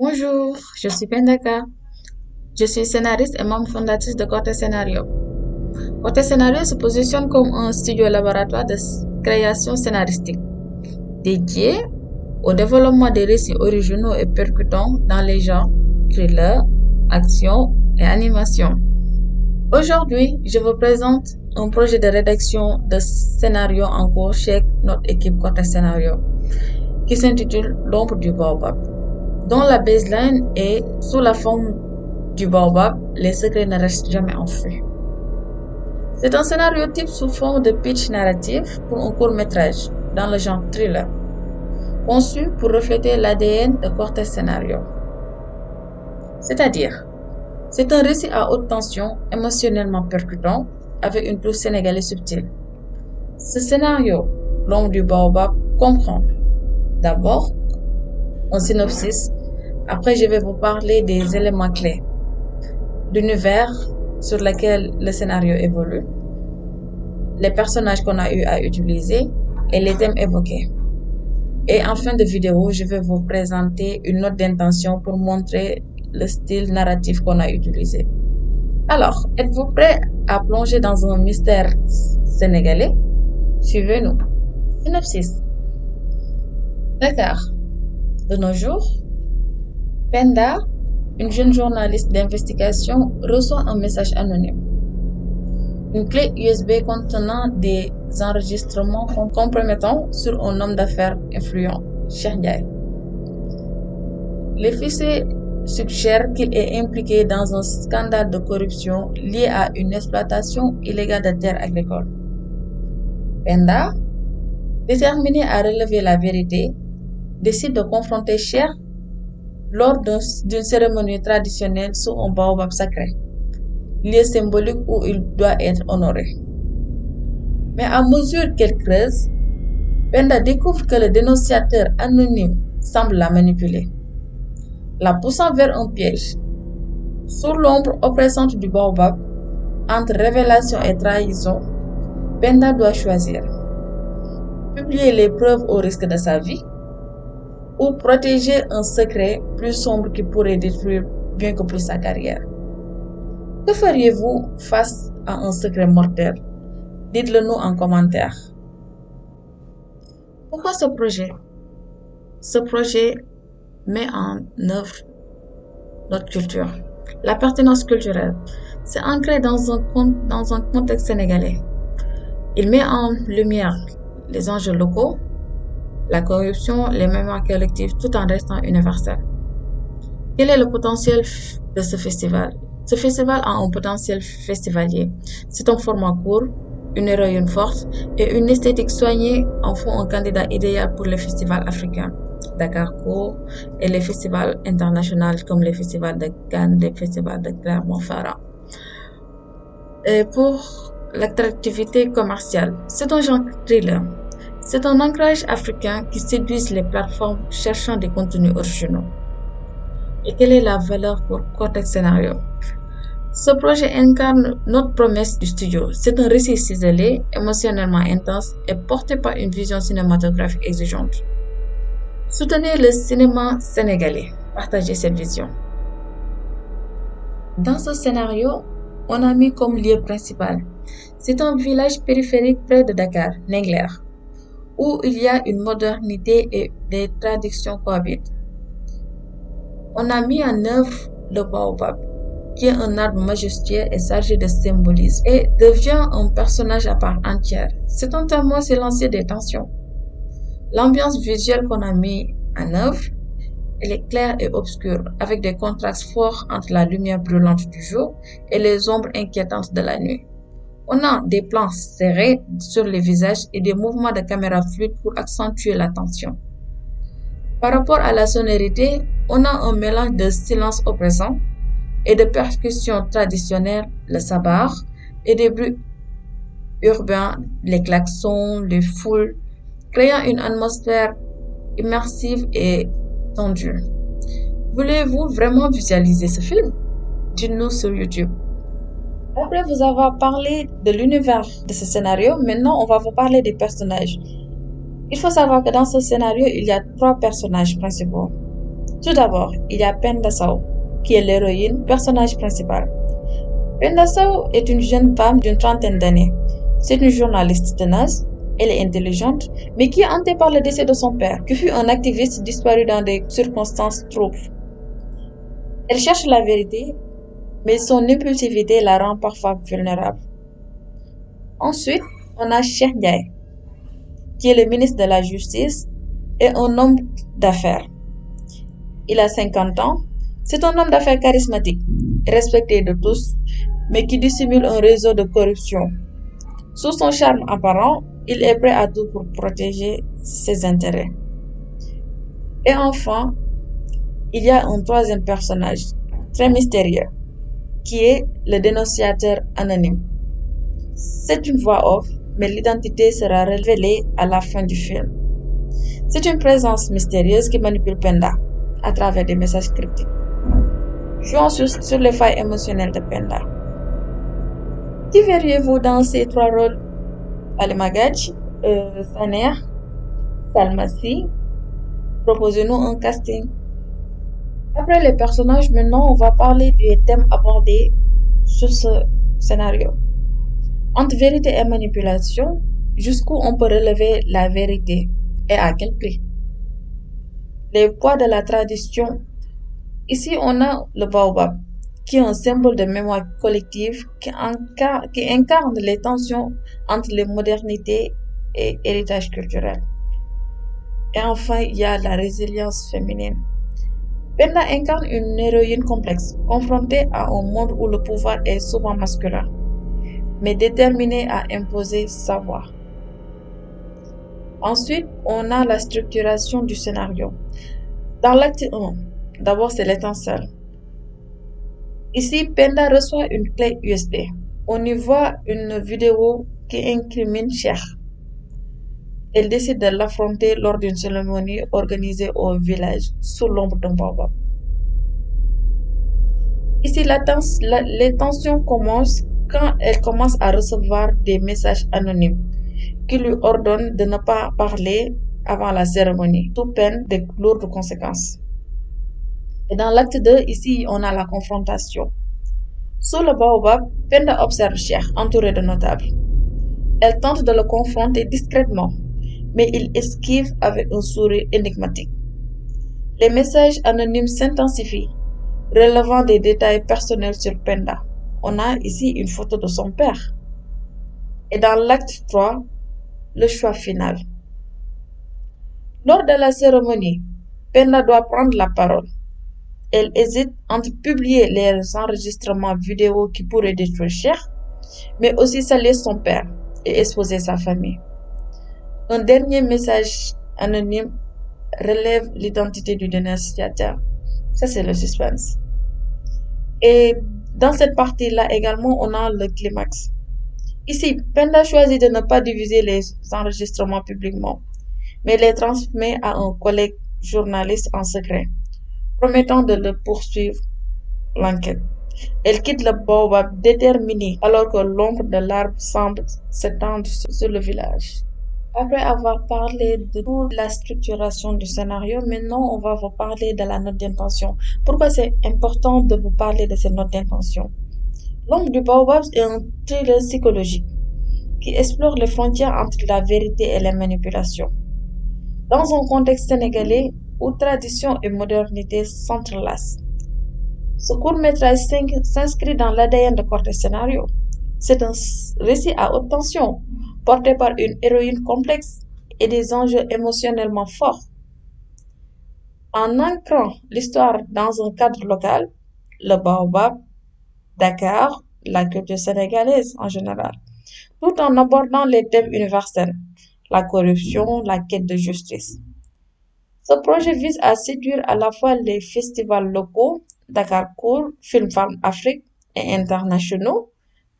Bonjour, je suis Pendaka. Je suis scénariste et membre fondatrice de Côté Scénario. Côté Scénario se positionne comme un studio laboratoire de création scénaristique dédié au développement des récits originaux et percutants dans les genres thriller, action et animation. Aujourd'hui, je vous présente un projet de rédaction de scénario en cours chez notre équipe Côté Scénario qui s'intitule L'ombre du baobab, dont la baseline est sous la forme du baobab, les secrets ne restent jamais enfouis. C'est un scénario type sous forme de pitch narratif pour un court-métrage dans le genre thriller, conçu pour refléter l'ADN de Côté Scénario. C'est-à-dire, c'est un récit à haute tension, émotionnellement percutant, avec une touche sénégalaise subtile. Ce scénario, L'ombre du baobab, comprend d'abord un synopsis. Après, je vais vous parler des éléments clés, l'univers sur lequel le scénario évolue, les personnages qu'on a eu à utiliser et les thèmes évoqués. Et en fin de vidéo, je vais vous présenter une note d'intention pour montrer le style narratif qu'on a utilisé. Alors, êtes-vous prêts à plonger dans un mystère sénégalais? Suivez-nous. Synopsis. Dakar. De nos jours, Penda, une jeune journaliste d'investigation, reçoit un message anonyme. Une clé USB contenant des enregistrements compromettants sur un homme d'affaires influent, Cheikh Ndiaye. Les fichiers suggèrent qu'il est impliqué dans un scandale de corruption lié à une exploitation illégale de terres agricoles. Penda, déterminé à relever la vérité, décide de confronter Cheikh lors d'une cérémonie traditionnelle sous un baobab sacré, lieu symbolique où il doit être honoré. Mais à mesure qu'elle creuse, Penda découvre que le dénonciateur anonyme semble la manipuler, la poussant vers un piège. Sous l'ombre oppressante du baobab, entre révélation et trahison, Penda doit choisir: publier les preuves au risque de sa vie ou protéger un secret plus sombre qui pourrait détruire bien que plus sa carrière. Que feriez-vous face à un secret mortel? Dites-le nous en commentaire. Pourquoi ce projet? Ce projet met en œuvre notre culture. La pertinence culturelle, c'est ancré dans un contexte sénégalais. Il met en lumière les enjeux locaux, la corruption, les mémoires collectives, tout en restant universel. Quel est le potentiel de ce festival? Ce festival a un potentiel festivalier. C'est un format court, une héroïne forte et une esthétique soignée en font un candidat idéal pour les festivals africains, Dakarco, et les festivals internationaux comme les festivals de Cannes, les festivals de Clermont-Ferrand. Et pour l'attractivité commerciale, c'est un genre thriller. C'est un ancrage africain qui séduit les plateformes cherchant des contenus originaux. Et quelle est la valeur pour Côté Scénario? Ce projet incarne notre promesse du studio. C'est un récit ciselé, émotionnellement intense et porté par une vision cinématographique exigeante. Soutenez le cinéma sénégalais. Partagez cette vision. Dans ce scénario, on a mis comme lieu principal. C'est un village périphérique près de Dakar, Nengler, où il y a une modernité et des traditions cohabitent. On a mis en œuvre le baobab, qui est un arbre majestueux et chargé de symbolisme, et devient un personnage à part entière. C'est un témoin silencieux des tensions. L'ambiance visuelle qu'on a mis en œuvre, elle est claire et obscure, avec des contrastes forts entre la lumière brûlante du jour et les ombres inquiétantes de la nuit. On a des plans serrés sur les visages et des mouvements de caméra fluides pour accentuer la tension. Par rapport à la sonorité, on a un mélange de silence oppressant et de percussions traditionnelles, le sabar, et des bruits urbains, les klaxons, les foules, créant une atmosphère immersive et tendue. Voulez-vous vraiment visualiser ce film? Dites-nous sur YouTube. Après vous avoir parlé de l'univers de ce scénario, maintenant on va vous parler des personnages. Il faut savoir que dans ce scénario, il y a 3 personnages principaux. Tout d'abord, il y a Penda Sow, qui est l'héroïne, personnage principal. Penda Sow est une jeune femme d'une trentaine d'années. C'est une journaliste tenace, elle est intelligente, mais qui est hantée par le décès de son père, qui fut un activiste disparu dans des circonstances troubles. Elle cherche la vérité, mais son impulsivité la rend parfois vulnérable. Ensuite, on a Cheikh Ndiaye, qui est le ministre de la Justice et un homme d'affaires. Il a 50 ans. C'est un homme d'affaires charismatique, respecté de tous, mais qui dissimule un réseau de corruption. Sous son charme apparent, il est prêt à tout pour protéger ses intérêts. Et enfin, il y a un troisième personnage, très mystérieux, qui est le dénonciateur anonyme. C'est une voix off, mais l'identité sera révélée à la fin du film. C'est une présence mystérieuse qui manipule Penda à travers des messages cryptiques. Jouons sur les failles émotionnelles de Penda. Qui verriez-vous dans ces trois rôles? Ali Magaj, Saner, Salmassi. Proposez-nous un casting. Après les personnages, maintenant on va parler des thèmes abordés sur ce scénario. Entre vérité et manipulation, jusqu'où on peut relever la vérité et à quel prix? Les poids de la tradition. Ici, on a le baobab, qui est un symbole de mémoire collective qui incarne les tensions entre les modernités et héritage culturel. Et enfin, il y a la résilience féminine. Penda incarne une héroïne complexe, confrontée à un monde où le pouvoir est souvent masculin, mais déterminée à imposer sa voix. Ensuite, on a la structuration du scénario. Dans l'acte 1, d'abord c'est l'étincelle. Ici, Penda reçoit une clé USB. On y voit une vidéo qui incrimine Cheikh. Elle décide de l'affronter lors d'une cérémonie organisée au village, sous l'ombre d'un baobab. Ici, les tensions commencent quand elle commence à recevoir des messages anonymes qui lui ordonnent de ne pas parler avant la cérémonie, sous peine de lourdes conséquences. Et dans l'acte 2, ici, on a la confrontation. Sous le baobab, Penda observe Cheikh, entouré de notables. Elle tente de le confronter discrètement, mais il esquive avec un sourire énigmatique. Les messages anonymes s'intensifient, relevant des détails personnels sur Penda. On a ici une photo de son père. Et dans l'acte 3, le choix final. Lors de la cérémonie, Penda doit prendre la parole. Elle hésite entre publier les enregistrements vidéo qui pourraient détruire Cheikh, mais aussi saluer son père et exposer sa famille. Un dernier message anonyme relève l'identité du dénonciateur. Ça, c'est le suspense. Et dans cette partie-là également, on a le climax. Ici, Penda choisit de ne pas diffuser les enregistrements publiquement, mais les transmet à un collègue journaliste en secret, promettant de le poursuivre l'enquête. Elle quitte le baobab déterminée alors que l'ombre de l'arbre semble s'étendre sur le village. Après avoir parlé de toute la structuration du scénario, maintenant on va vous parler de la note d'intention. Pourquoi c'est important de vous parler de cette note d'intention? L'ombre du baobab est un thriller psychologique qui explore les frontières entre la vérité et la manipulation. Dans un contexte sénégalais où tradition et modernité s'entrelacent. Ce court-métrage s'inscrit dans l'ADN de Corte Scénario. C'est un récit à haute tension, porté par une héroïne complexe et des enjeux émotionnellement forts. En ancrant l'histoire dans un cadre local, le baobab, Dakar, la culture sénégalaise en général, tout en abordant les thèmes universels, la corruption, la quête de justice. Ce projet vise à séduire à la fois les festivals locaux, Dakar Court, Film Farm Afrique et internationaux,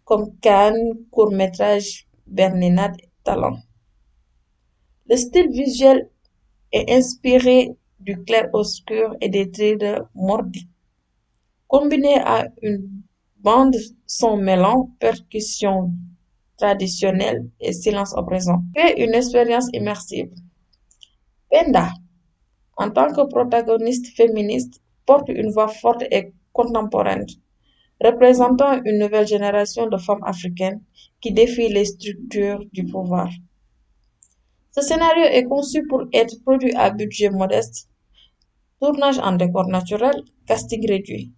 comme Cannes, court-métrage Berninade et Talent. Le style visuel est inspiré du clair-obscur et des thrillers morbides, combiné à une bande son mêlant percussions traditionnelles et silence oppressant. Crée une expérience immersive. Penda, En tant que protagoniste féministe, porte une voix forte et contemporaine, représentant une nouvelle génération de femmes africaines qui défient les structures du pouvoir. Ce scénario est conçu pour être produit à budget modeste, tournage en décor naturel, casting réduit,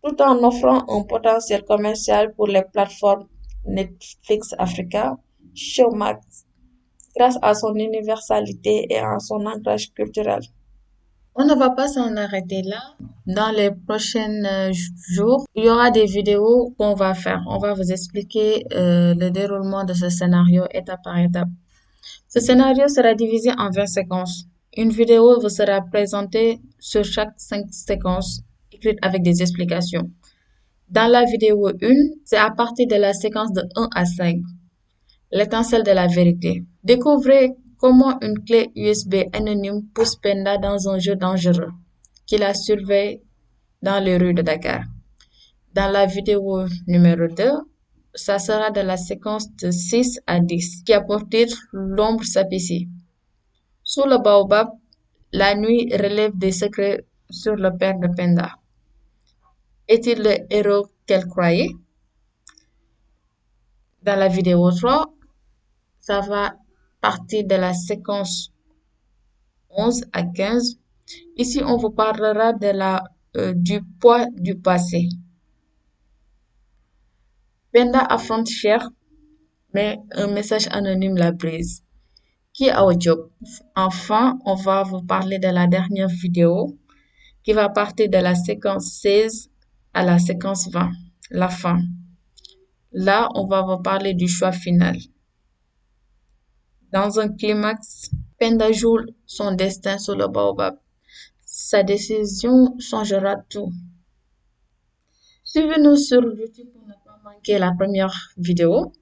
tout en offrant un potentiel commercial pour les plateformes Netflix Africa, Showmax, grâce à son universalité et à son ancrage culturel. On ne va pas s'en arrêter là. Dans les prochains jours, il y aura des vidéos qu'on va faire. On va vous expliquer le déroulement de ce scénario étape par étape. Ce scénario sera divisé en 20 séquences. Une vidéo vous sera présentée sur chaque 5 séquences, écrite avec des explications. Dans la vidéo 1, c'est à partir de la séquence de 1 à 5, l'étincelle de la vérité. Découvrez comment une clé USB anonyme pousse Penda dans un jeu dangereux qui la surveille dans les rues de Dakar. Dans la vidéo numéro 2, ça sera de la séquence de 6 à 10 qui a pour titre L'ombre s'appétit. Sous le baobab, la nuit relève des secrets sur le père de Penda. Est-il le héros qu'elle croyait? Dans la vidéo 3, ça va partir de la séquence 11 à 15. Ici, on vous parlera du poids du passé. Penda affronte Cher, mais un message anonyme la brise. Qui a au job? Enfin, on va vous parler de la dernière vidéo qui va partir de la séquence 16 à la séquence 20, la fin. Là, on va vous parler du choix final. Dans un climax, Penda joue son destin sur le baobab. Sa décision changera tout. Suivez-nous sur YouTube pour ne pas manquer la première vidéo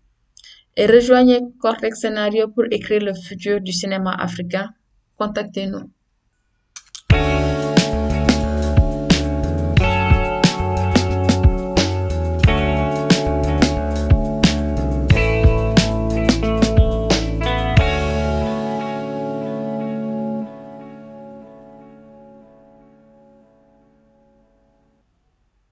et rejoignez Cortex Scénario pour écrire le futur du cinéma africain. Contactez-nous.